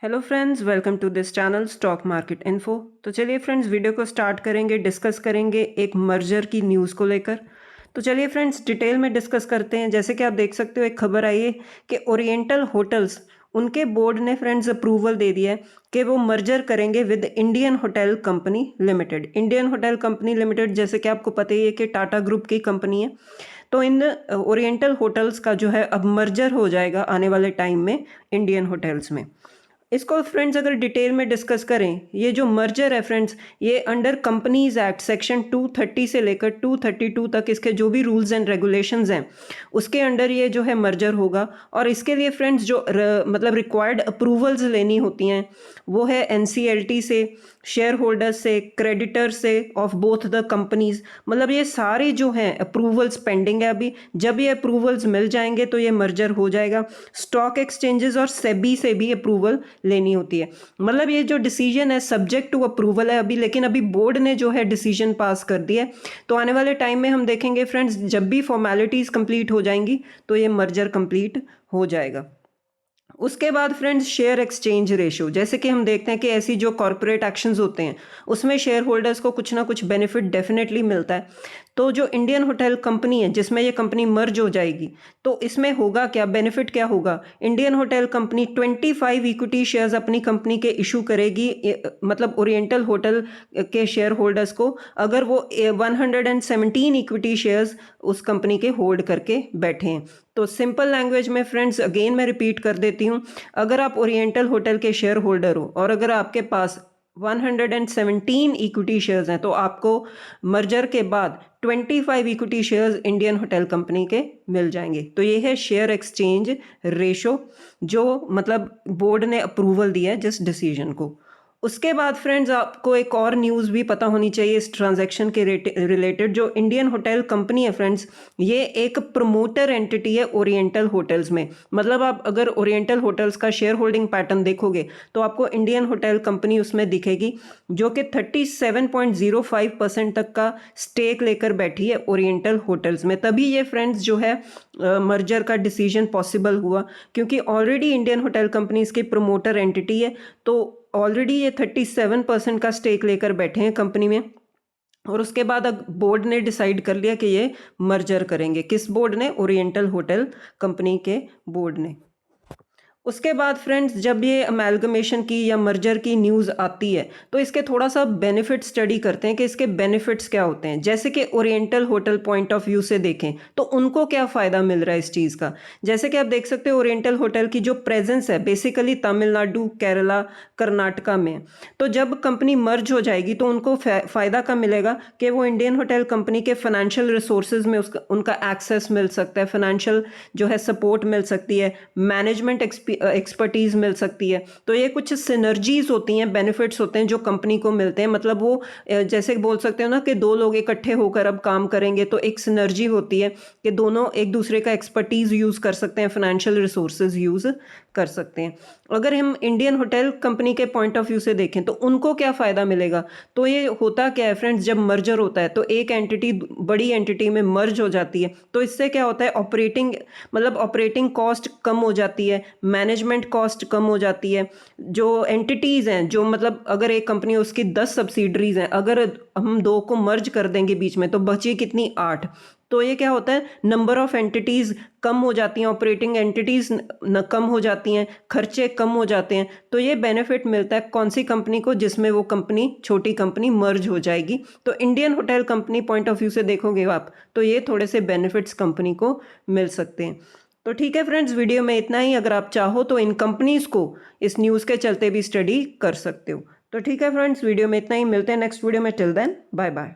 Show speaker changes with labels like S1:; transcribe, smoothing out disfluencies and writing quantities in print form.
S1: Hello friends, welcome to this channel stock market info. तो चलिए friends, video को start करेंगे, डिस्कस करेंगे एक मर्जर की न्यूज़ को लेकर। तो चलिए फ्रेंड्स, डिटेल में डिस्कस करते हैं। जैसे कि आप देख सकते हो, एक खबर आई है कि ओरिएंटल होटल्स, उनके बोर्ड ने फ्रेंड्स अप्रूवल दे दिया है कि वो मर्जर करेंगे with Indian hotel company limited. Indian hotel company limited जैसे कि आपको पता ही है कि टाटा ग्रुप की कंपनी है। तो इन ओरिएंटल होटल्स का जो है अब मर्जर हो जाएगा आने वाले टाइम में इंडियन होटल्स में। इसको फ्रेंड्स अगर डिटेल में डिस्कस करें, ये जो मर्जर है फ्रेंड्स, ये अंडर कंपनीज एक्ट सेक्शन 230 से लेकर 232 तक इसके जो भी रूल्स एंड रेगुलेशंस हैं उसके अंडर ये जो है मर्जर होगा। और इसके लिए फ्रेंड्स जो मतलब रिक्वायर्ड अप्रूवल्स लेनी होती हैं वो है एनसीएलटी से, शेयर होल्डर्स से, क्रेडिटर से ऑफ बोथ द कंपनीज। मतलब ये सारे जो हैं अप्रूवल्स पेंडिंग है अभी। जब ये अप्रूवल्स मिल जाएंगे तो ये मर्जर हो जाएगा। स्टॉक एक्सचेंजेस और सेबी से भी अप्रूवल लेनी होती है। मतलब ये जो डिसीजन है सब्जेक्ट टू अप्रूवल है अभी, लेकिन अभी बोर्ड ने जो है डिसीजन पास कर दिया है। तो आने वाले टाइम में हम देखेंगे फ्रेंड्स, जब भी फॉर्मेलिटीज़ कंप्लीट हो जाएंगी तो ये मर्जर कंप्लीट हो जाएगा। उसके बाद फ्रेंड्स, शेयर एक्सचेंज रेशो, जैसे कि हम देखते हैं कि ऐसी जो कॉर्पोरेट एक्शंस होते हैं उसमें शेयर होल्डर्स को कुछ ना कुछ बेनिफिट डेफिनेटली मिलता है। तो जो इंडियन होटल कंपनी है जिसमें ये कंपनी मर्ज हो जाएगी, तो इसमें होगा क्या, बेनिफिट क्या होगा। Indian hotel company 25 equity shares अपनी कंपनी के इशू करेगी, मतलब ओरिएंटल होटल के शेयर होल्डर्स को, अगर वो 117 इक्विटी शेयर्स उस कंपनी के होल्ड करके बैठे हैं। तो सिंपल लैंग्वेज में फ्रेंड्स, अगेन मैं रिपीट कर देती हूँ, अगर आप ओरिएंटल होटल के शेयर होल्डर हो और अगर आपके पास 117 इक्विटी शेयर्स हैं तो आपको मर्जर के बाद 25 equity shares Indian hotel company के मिल जाएंगे। तो ये है शेयर एक्सचेंज रेशो, जो मतलब बोर्ड ने अप्रूवल दिया है जिस डिसीजन को। उसके बाद फ्रेंड्स, आपको एक और न्यूज़ भी पता होनी चाहिए इस ट्रांजैक्शन के रिलेटेड। जो इंडियन होटल कंपनी है फ्रेंड्स, ये एक प्रमोटर एंटिटी है ओरिएंटल होटल्स में। मतलब आप अगर ओरिएंटल होटल्स का शेयर होल्डिंग पैटर्न देखोगे तो आपको इंडियन होटल कंपनी उसमें दिखेगी, जो कि 37.05% तक का स्टेक लेकर बैठी है ओरिएंटल होटल्स में। तभी ये फ्रेंड्स जो है मर्जर का डिसीजन पॉसिबल हुआ, क्योंकि ऑलरेडी इंडियन होटल कंपनी इसकी प्रमोटर एंटिटी है। तो ऑलरेडी ये 37% का स्टेक लेकर बैठे हैं कंपनी में। और उसके बाद अब बोर्ड ने डिसाइड कर लिया कि ये मर्जर करेंगे। किस बोर्ड ने? ओरिएंटल होटल कंपनी के बोर्ड ने। उसके बाद फ्रेंड्स, जब ये अमेलगमेशन की या मर्जर की न्यूज़ आती है तो इसके थोड़ा सा बेनिफिट स्टडी करते हैं कि इसके बेनिफिट्स क्या होते हैं। जैसे कि oriental hotel point of view से देखें तो उनको क्या फ़ायदा मिल रहा है इस चीज़ का। जैसे कि आप देख सकते हो, ओरिएंटल होटल की जो प्रेजेंस है बेसिकली तमिलनाडु, केरला, कर्नाटका में। तो जब कंपनी मर्ज हो जाएगी तो उनको फ़ायदा का मिलेगा कि वो इंडियन होटल कंपनी के फाइनेंशियल रिसोर्सेज में उनका एक्सेस मिल सकता है, फाइनेंशियल जो है सपोर्ट मिल सकती है, मैनेजमेंट एक्सपर्टीज मिल सकती है। तो ये कुछ सिनर्जीज होती हैं, बेनिफिट्स होते हैं जो कंपनी को मिलते हैं। मतलब वो जैसे बोल सकते हो ना कि दो लोग इकट्ठे होकर अब काम करेंगे तो एक सिनर्जी होती है कि दोनों एक दूसरे का एक्सपर्टीज यूज़ कर सकते हैं, फाइनेंशियल रिसोर्सेज यूज़ कर सकते हैं। अगर हम इंडियन होटल कंपनी के पॉइंट ऑफ व्यू से देखें तो उनको क्या फ़ायदा मिलेगा। तो ये होता क्या है फ्रेंड्स, जब मर्जर होता है तो एक एंटिटी बड़ी एंटिटी में मर्ज हो जाती है, तो इससे क्या होता है, ऑपरेटिंग कॉस्ट कम हो जाती है, मैनेजमेंट कॉस्ट कम हो जाती है। जो एंटिटीज़ हैं, जो मतलब अगर एक कंपनी है उसकी 10 सब्सिडरीज हैं, अगर हम दो को मर्ज कर देंगे बीच में तो बची कितनी, 8। तो ये क्या होता है, नंबर ऑफ एंटिटीज़ कम हो जाती हैं, ऑपरेटिंग एंटिटीज़ कम हो जाती हैं, खर्चे कम हो जाते हैं। तो ये बेनिफिट मिलता है कौन सी कंपनी को, जिसमें वो कंपनी, छोटी कंपनी मर्ज हो जाएगी। तो Indian hotel company point of view से देखोगे आप तो ये थोड़े से बेनिफिट्स कंपनी को मिल सकते हैं। तो ठीक है फ्रेंड्स, वीडियो में इतना ही। अगर आप चाहो तो इन कंपनीज़ को इस न्यूज़ के चलते भी स्टडी कर सकते हो। तो ठीक है फ्रेंड्स, वीडियो में इतना ही। मिलते हैं नेक्स्ट वीडियो में। Till then, bye bye.